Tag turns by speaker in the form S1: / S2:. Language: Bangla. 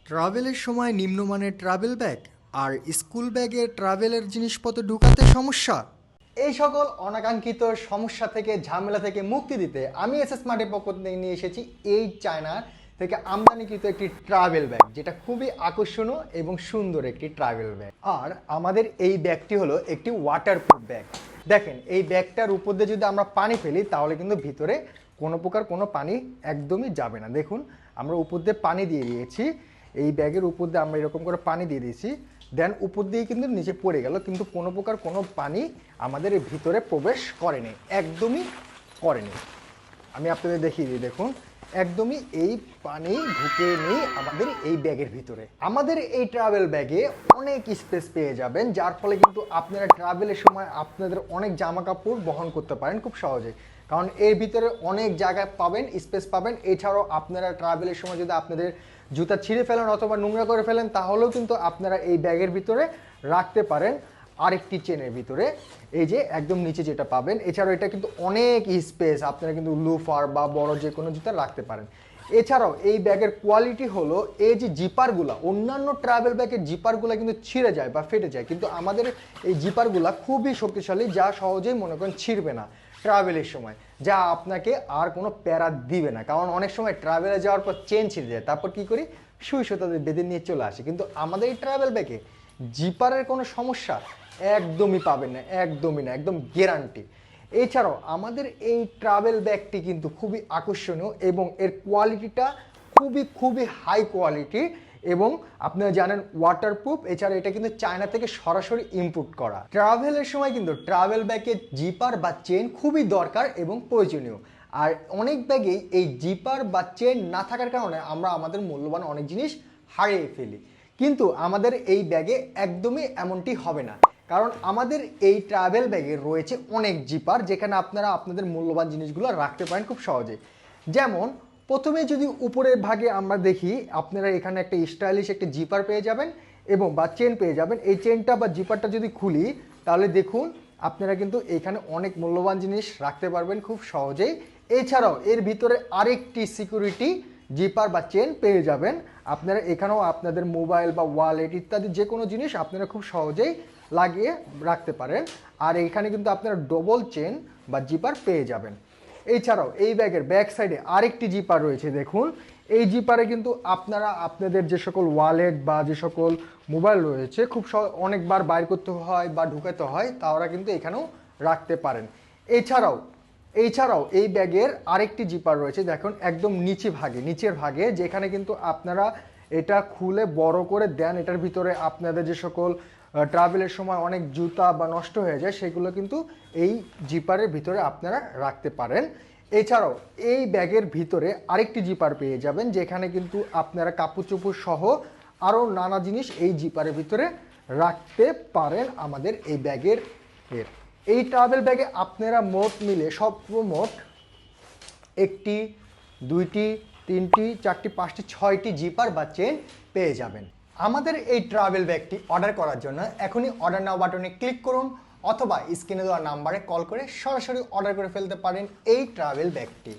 S1: ট্রাভেলের সময় নিম্নমানের ট্রাভেল ব্যাগ আর স্কুল ব্যাগে ট্রাভেলের জিনিসপত্র ঢুকাতে সমস্যা। এই সকল অনাকাঙ্ক্ষিত সমস্যা থেকে ঝামেলা থেকে মুক্তি দিতে আমি এসএস স্মার্টের পক্ষ থেকে নিয়ে এসেছি এই চায়না থেকে আমদানিকৃত একটি ট্রাভেল ব্যাগ, যেটা খুবই আকর্ষণীয় এবং সুন্দর একটি ট্রাভেল ব্যাগ। আর আমাদের এই ব্যাগটি হলো একটি ওয়াটারপ্রুফ ব্যাগ। দেখেন, এই ব্যাগটার উপর দিয়ে যদি আমরা পানি ফেলি তাহলে কিন্তু ভিতরে কোনো প্রকার কোনো পানি একদমই যাবে না। দেখুন, আমরা উপর দিয়ে পানি দিয়ে দিয়েছি, এই ব্যাগের উপর দিয়ে আমরা এরকম করে পানি দিয়ে দিয়েছি, দেন উপর দিয়ে কিন্তু নিচে পড়ে গেল, কিন্তু কোনো প্রকার কোনো পানি আমাদের এই ভিতরে প্রবেশ করেনি, একদমই করেনি। আমি আপনাদের দেখিয়ে দিই, দেখুন একদমই এই পানি ঢুকে নেই আমাদের এই ব্যাগের ভিতরে। আমাদের এই ট্রাভেল ব্যাগে অনেক স্পেস পেয়ে যাবেন, যার ফলে কিন্তু আপনারা ট্রাভেলের সময় আপনাদের অনেক জামা কাপড় বহন করতে পারেন খুব সহজে, কারণ এর ভিতরে অনেক জায়গা পাবেন, স্পেস পাবেন। এছাড়াও আপনারা ট্রাভেলের সময় যদি আপনাদের জুতা ছিঁড়ে ফেলেন অথবা নোংরা করে ফেলেন, তাহলেও কিন্তু আপনারা এই ব্যাগের ভিতরে রাখতে পারেন আরেকটি চেনের ভিতরে, এই যে একদম নিচে যেটা পাবেন। এছাড়াও এটা কিন্তু অনেক স্পেস, আপনারা কিন্তু লুফার বা বড় যে কোনো জুতা রাখতে পারেন। এছাড়াও এই ব্যাগের কোয়ালিটি হলো, এই যে জিপারগুলা, অন্যান্য ট্রাভেল ব্যাগের জিপারগুলো কিন্তু ছিঁড়ে যায় বা ফেটে যায়, কিন্তু আমাদের এই জিপারগুলা খুবই শক্তিশালী, যা সহজেই মনে করেন ছিঁড়বে না ট্রাভেলের সময়, যা আপনাকে আর কোনো প্যারা দিবে না। কারণ অনেক সময় ট্রাভেলে যাওয়ার পর চেন ছিঁড়ে যায়, তারপর কি করি, সুই সুতাতে বেঁধে নিয়ে চলে আসে, কিন্তু আমাদের এই ট্রাভেল ব্যাগে জিপারের কোনো সমস্যা একদমই পাবেন না, একদমই না, একদম গ্যারান্টি। এছাড়াও আমাদের এই ট্রাভেল ব্যাগটি কিন্তু খুবই আকর্ষণীয় এবং এর কোয়ালিটিটা খুবই খুবই হাই কোয়ালিটি, এবং আপনারা জানেন ওয়াটারপ্রুফ। এছাড়া এটা কিন্তু চায়না থেকে সরাসরি ইম্পোর্ট করা। ট্রাভেলের সময় কিন্তু ট্রাভেল ব্যাগে জিপার বা চেন খুবই দরকার এবং প্রয়োজনীয়। আর অনেক ব্যাগেই এই জিপার বা চেন না থাকার কারণে আমরা আমাদের মূল্যবান অনেক জিনিস হারিয়ে ফেলি, কিন্তু আমাদের এই ব্যাগে একদমই এমনটি হবে না, কারণ আমাদের এই ট্রাভেল ব্যাগে রয়েছে অনেক জিপার, যেখানে আপনারা আপনাদের মূল্যবান জিনিসগুলো রাখতে পারেন খুব সহজে। যেমন প্রথমে যদি উপরের ভাগে আমরা দেখি, আপনারা এখানে একটা স্টাইলিশ একটা জিপার পেয়ে যাবেন এবং বা চেন পেয়ে যাবেন। এই চেনটা বা জিপারটা যদি খুলি, তাহলে দেখুন আপনারা কিন্তু এখানে অনেক মূল্যবান জিনিস রাখতে পারবেন খুব সহজেই। এছাড়াও এর ভিতরে আরেকটি সিকিউরিটি জিপার বা চেন পেয়ে যাবেন। আপনারা এখানেও আপনাদের মোবাইল বা ওয়ালেট ইত্যাদি যে কোনো জিনিস আপনারা খুব সহজেই লাগিয়ে রাখতে পারেন। আর এখানে কিন্তু আপনারা ডবল চেন বা জিপার পেয়ে যাবেন। এছাড়াও এই ব্যাগের ব্যাক সাইডে আরেকটি জিপার রয়েছে, দেখুন এই জিপারে কিন্তু আপনারা আপনাদের যে সকল ওয়ালেট বা যে সকল মোবাইল রয়েছে খুব অনেকবার বাইর করতে হয় বা ঢুকাতে হয়, তারা কিন্তু এখানেও রাখতে পারেন। এছাড়াও এই ব্যাগের আরেকটি জিপার রয়েছে, দেখুন একদম নিচের ভাগে, যেখানে কিন্তু আপনারা এটা খুলে বড় করে দেন, এটার ভিতরে আপনাদের যে সকল ট্রাভেলের সময় অনেক জুতা বা নষ্ট হয়ে যায়, সেগুলো কিন্তু এই জিপারের ভিতরে আপনারা রাখতে পারেন। এছাড়াও এই ব্যাগের ভিতরে আরেকটি জিপার পেয়ে যাবেন, যেখানে কিন্তু আপনারা কাপড় চোপড় সহ আরও নানা জিনিস এই জিপারের ভিতরে রাখতে পারেন আমাদের এই ব্যাগের এই ট্রাভেল ব্যাগে আপনারা মোট মিলে সর্বমোট একটি, দুইটি, তিনটি, চারটি, পাঁচটি, ছয়টি জিপার বা চেন পেয়ে যাবেন। আমাদের এই ট্রাভেল ব্যাগটি অর্ডার করার জন্য এখনই অর্ডার নাও বাটনে ক্লিক করুন, অথবা স্ক্রিনে দেওয়া নাম্বারে কল করে সরাসরি অর্ডার করে ফেলতে পারেন এই ট্রাভেল ব্যাগটি।